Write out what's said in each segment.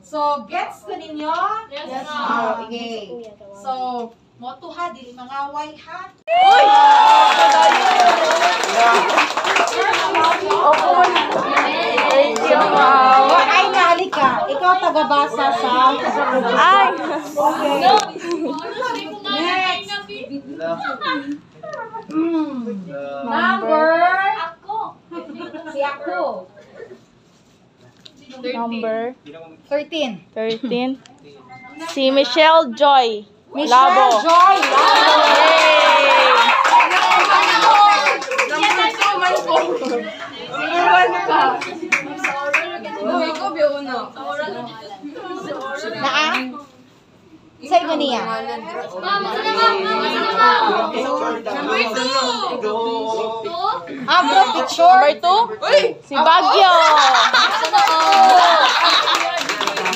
So, gets ko ninyo? Yes, ma'am. Okay. So, moto ha, dili mangaway ha. Uy! Thank you, ma'am. Ay, nali ka. Ikaw taga-basa sa... Ay! Okay. Next. Number... Si ako. Number 13. 13. Si Michelle Joy Michelle Labo. Joy. Isa mo niya. Bro, picture. Number 2. Si Bagyo.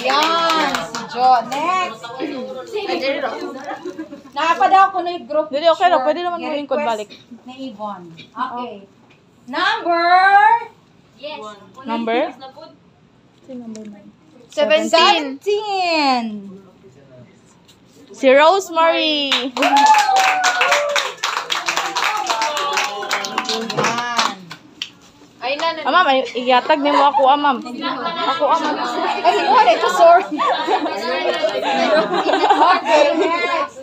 Yan, si Jo. Next. Nakapadaw ko na yung group Dili, okay lang. Pwede naman malingkod balik. Ni Yvonne. Okay. Number Number? Si number 9. 17. Si Rosemary. Yan. Ma'am, iyatag ni mo ako, ma'am. Ako, ma'am. Ay, ikaw na ito, sorry. Okay, next.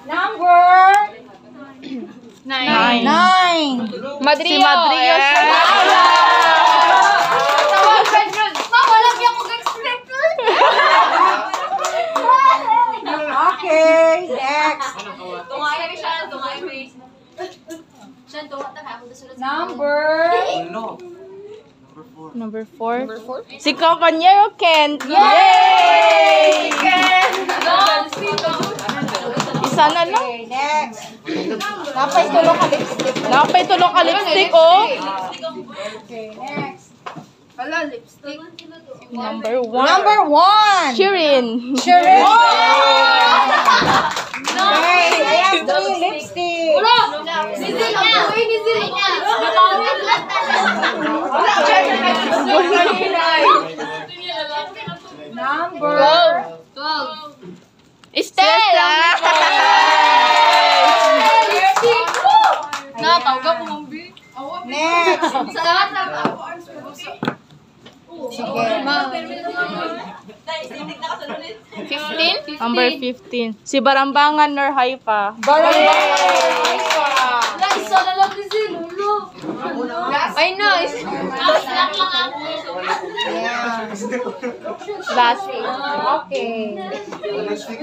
Number 9. 9. Si Madrio. Okay, next. Number 4. Si Compañero Kent. Yay! Isa na lang. Okay, next. Napay tulo ka lipstick. Napay tulong ka lipstick, oh. Okay, next. Number 1. Number 1. Shirin. Shirin. Okay, I have 3 lipstick. Number 12. Estela. next. Sige. 15. Number 15. Si Barambangan Nor Haifa. Ay, nice. Last. Okay.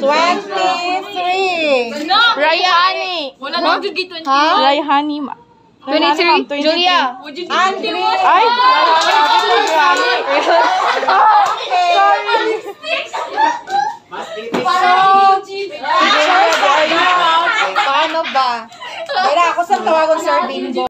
23. Rayhani. Ha? Rayhani. 23. Julia. Andre. Ay! Rayhani. Okay. Paano ba? Kaya ako sa tawagon Sir Bimbo.